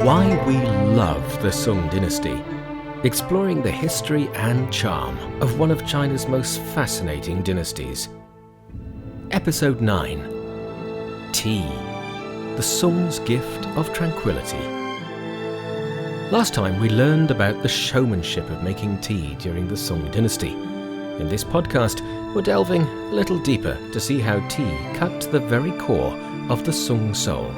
Why we love the Sung Dynasty, exploring the history and charm of one of China's most fascinating dynasties. Episode 9. Tea, the Sung's gift of tranquility. Last time we learned about the showmanship of making tea during the Sung Dynasty. In this podcast, we're delving a little deeper to see how tea cut to the very core of the Sung soul.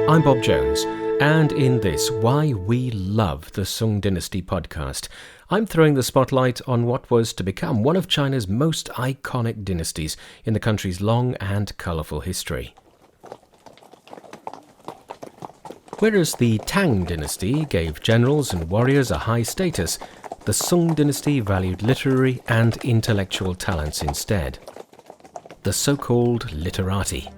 I'm Bob Jones, and in this Why We Love the Sung Dynasty podcast, I'm throwing the spotlight on what was to become one of China's most iconic dynasties in the country's long and colourful history. Whereas the Tang dynasty gave generals and warriors a high status, the Sung dynasty valued literary and intellectual talents instead. The so-called literati.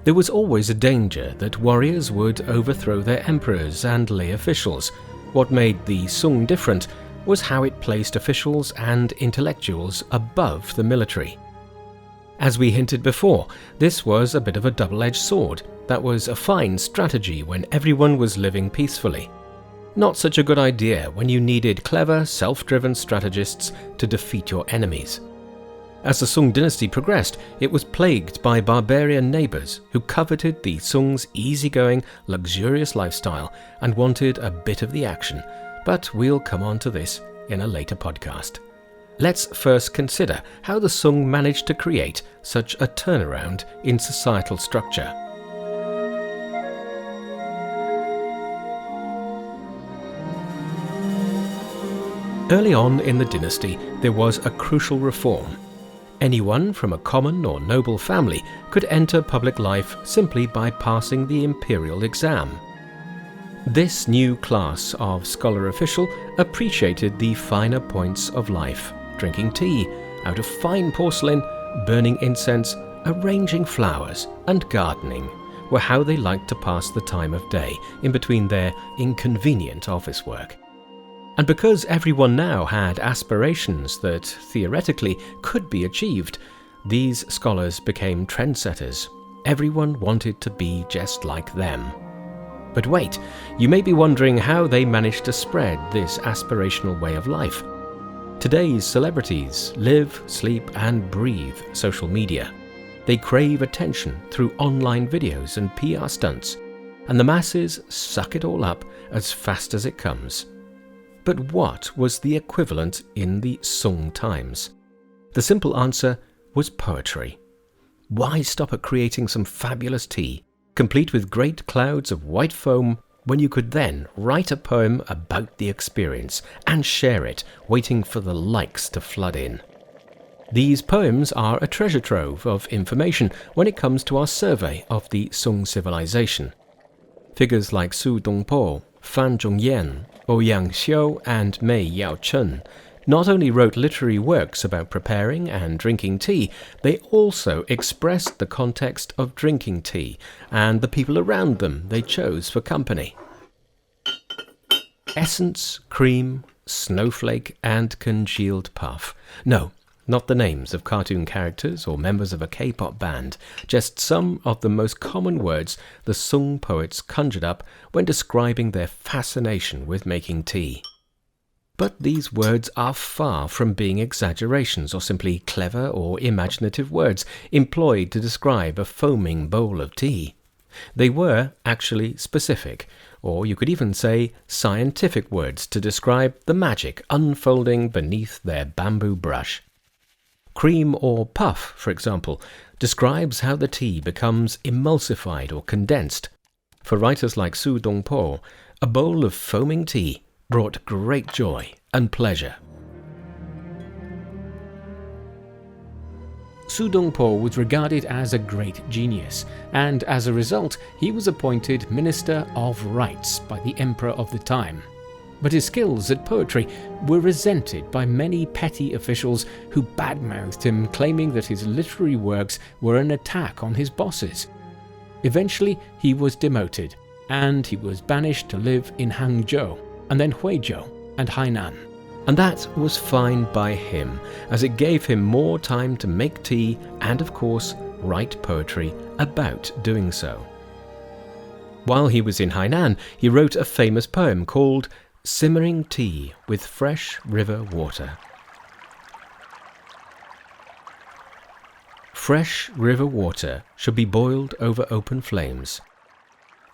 There was always a danger that warriors would overthrow their emperors and lay officials. What made the Sung different was how it placed officials and intellectuals above the military. As we hinted before, this was a bit of a double-edged sword. That was a fine strategy when everyone was living peacefully. Not such a good idea when you needed clever, self-driven strategists to defeat your enemies. As the Sung dynasty progressed, it was plagued by barbarian neighbours who coveted the Sung's easygoing, luxurious lifestyle and wanted a bit of the action, but we'll come on to this in a later podcast. Let's first consider how the Sung managed to create such a turnaround in societal structure. Early on in the dynasty, there was a crucial reform. Anyone from a common or noble family could enter public life simply by passing the imperial exam. This new class of scholar official appreciated the finer points of life, drinking tea out of fine porcelain, burning incense, arranging flowers, and gardening were how they liked to pass the time of day in between their inconvenient office work. And because everyone now had aspirations that theoretically could be achieved, these scholars became trendsetters. Everyone wanted to be just like them. But wait, you may be wondering how they managed to spread this aspirational way of life. Today's celebrities live, sleep, and breathe social media. They crave attention through online videos and PR stunts, and the masses suck it all up as fast as it comes. But what was the equivalent in the Sung times? The simple answer was poetry. Why stop at creating some fabulous tea, complete with great clouds of white foam, when you could then write a poem about the experience and share it, waiting for the likes to flood in? These poems are a treasure trove of information when it comes to our survey of the Sung civilization. Figures like Su Dongpo, Fan Zhongyan, Ouyang Xiu, and Mei Yao Chen not only wrote literary works about preparing and drinking tea, they also expressed the context of drinking tea and the people around them they chose for company. Essence, cream, snowflake, and congealed puff. No, not the names of cartoon characters or members of a K-pop band, just some of the most common words the Sung poets conjured up when describing their fascination with making tea. But these words are far from being exaggerations or simply clever or imaginative words employed to describe a foaming bowl of tea. They were actually specific, or you could even say scientific words to describe the magic unfolding beneath their bamboo brush. Cream or puff, for example, describes how the tea becomes emulsified or condensed. For writers like Su Dongpo, a bowl of foaming tea brought great joy and pleasure. Su Dongpo was regarded as a great genius, and as a result, he was appointed Minister of Rites by the Emperor of the time. But his skills at poetry were resented by many petty officials who badmouthed him, claiming that his literary works were an attack on his bosses. Eventually, he was demoted, and he was banished to live in Hangzhou, and then Huizhou and Hainan. And that was fine by him, as it gave him more time to make tea and, of course, write poetry about doing so. While he was in Hainan, he wrote a famous poem called Simmering Tea with Fresh River Water. Fresh river water should be boiled over open flames.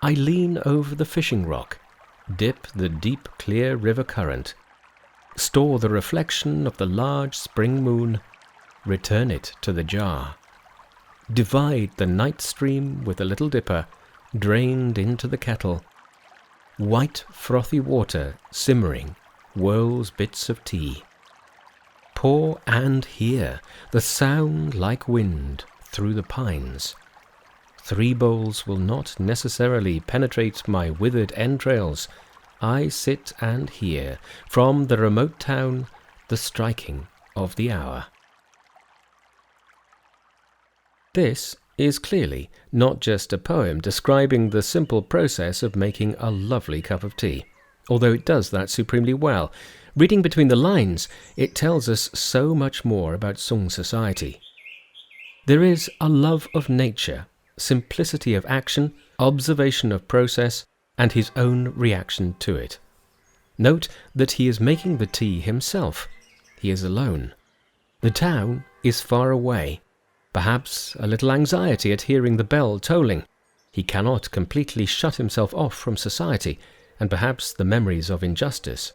I lean over the fishing rock, dip the deep clear river current, store the reflection of the large spring moon, return it to the jar. Divide the night stream with a little dipper, drained into the kettle. White frothy water simmering whirls bits of tea. Pour and hear the sound like wind through the pines. 3 bowls will not necessarily penetrate my withered entrails. I sit and hear from the remote town the striking of the hour. This is clearly not just a poem describing the simple process of making a lovely cup of tea, although it does that supremely well. Reading between the lines, it tells us so much more about Sung society. There is a love of nature, simplicity of action, observation of process, and his own reaction to it. Note that he is making the tea himself. He is alone. The town is far away. Perhaps a little anxiety at hearing the bell tolling. He cannot completely shut himself off from society, and perhaps the memories of injustice.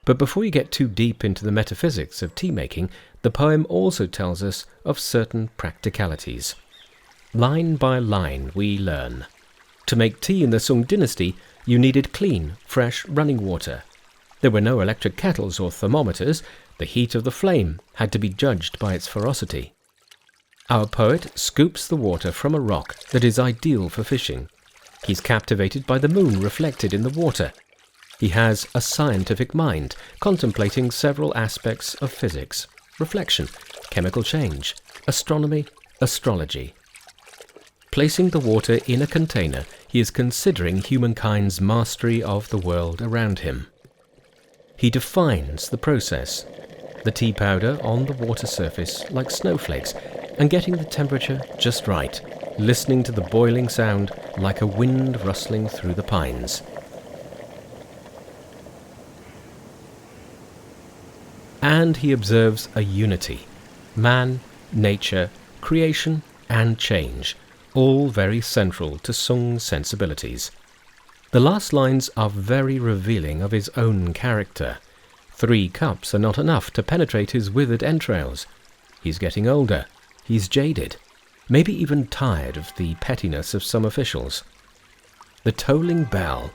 But before you get too deep into the metaphysics of tea-making, the poem also tells us of certain practicalities. Line by line we learn. To make tea in the Sung dynasty, you needed clean, fresh running water. There were no electric kettles or thermometers. The heat of the flame had to be judged by its ferocity. Our poet scoops the water from a rock that is ideal for fishing. He's captivated by the moon reflected in the water. He has a scientific mind, contemplating several aspects of physics, reflection, chemical change, astronomy, astrology. Placing the water in a container, he is considering humankind's mastery of the world around him. He defines the process, the tea powder on the water surface like snowflakes, and getting the temperature just right, listening to the boiling sound like a wind rustling through the pines. And he observes a unity, man, nature, creation, and change, all very central to Sung's sensibilities. The last lines are very revealing of his own character. 3 cups are not enough to penetrate his withered entrails. He's getting older, he's jaded, maybe even tired of the pettiness of some officials. The tolling bell,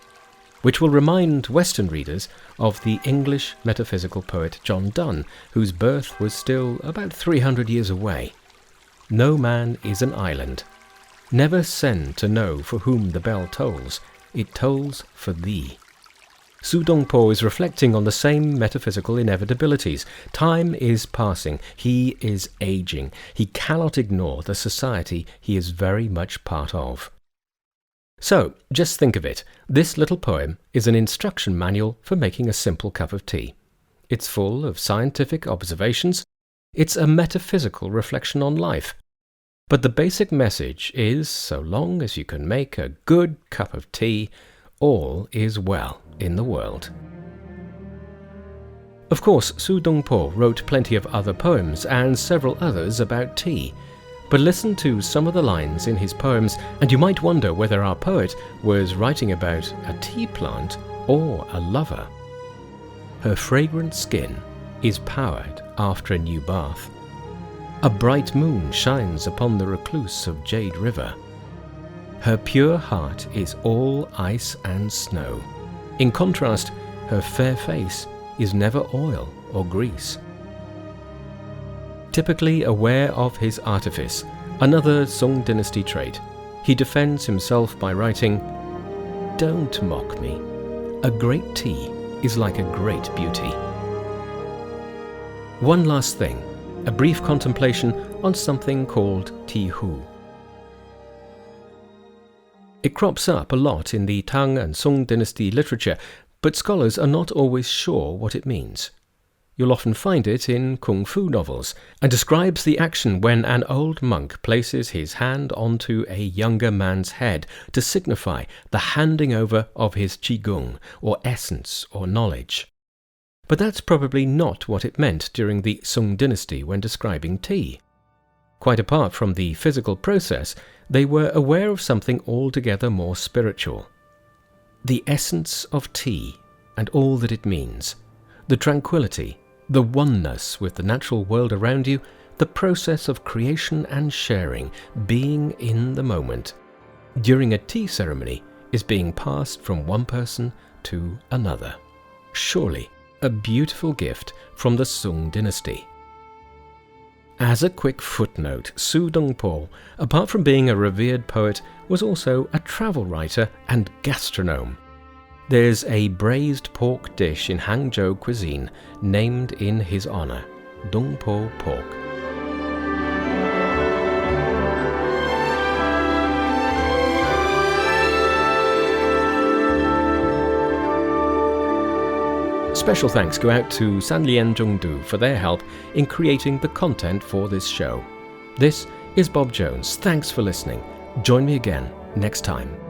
which will remind Western readers of the English metaphysical poet John Donne, whose birth was still about 300 years away. No man is an island. Never send to know for whom the bell tolls. It tolls for thee. Su Dongpo is reflecting on the same metaphysical inevitabilities. Time is passing. He is aging. He cannot ignore the society he is very much part of. So, just think of it. This little poem is an instruction manual for making a simple cup of tea. It's full of scientific observations. It's a metaphysical reflection on life. But the basic message is, so long as you can make a good cup of tea, all is well in the world. Of course, Su Dongpo wrote plenty of other poems and several others about tea. But listen to some of the lines in his poems, and you might wonder whether our poet was writing about a tea plant or a lover. Her fragrant skin is powered after a new bath. A bright moon shines upon the recluse of Jade River. Her pure heart is all ice and snow. In contrast, her fair face is never oil or grease. Typically aware of his artifice, another Sung dynasty trait, he defends himself by writing, "Don't mock me. A great tea is like a great beauty." One last thing, a brief contemplation on something called tea hu. It crops up a lot in the Tang and Sung dynasty literature, but scholars are not always sure what it means. You'll often find it in kung fu novels, and describes the action when an old monk places his hand onto a younger man's head to signify the handing over of his qigong, or essence, or knowledge. But that's probably not what it meant during the Sung dynasty when describing tea. Quite apart from the physical process, they were aware of something altogether more spiritual. The essence of tea and all that it means, the tranquility, the oneness with the natural world around you, the process of creation and sharing, being in the moment, during a tea ceremony, is being passed from one person to another. Surely a beautiful gift from the Sung dynasty. As a quick footnote, Su Dongpo, apart from being a revered poet, was also a travel writer and gastronome. There's a braised pork dish in Hangzhou cuisine named in his honor, Dongpo pork. Special thanks go out to Sanlian Zhongdu for their help in creating the content for this show. This is Bob Jones. Thanks for listening. Join me again next time.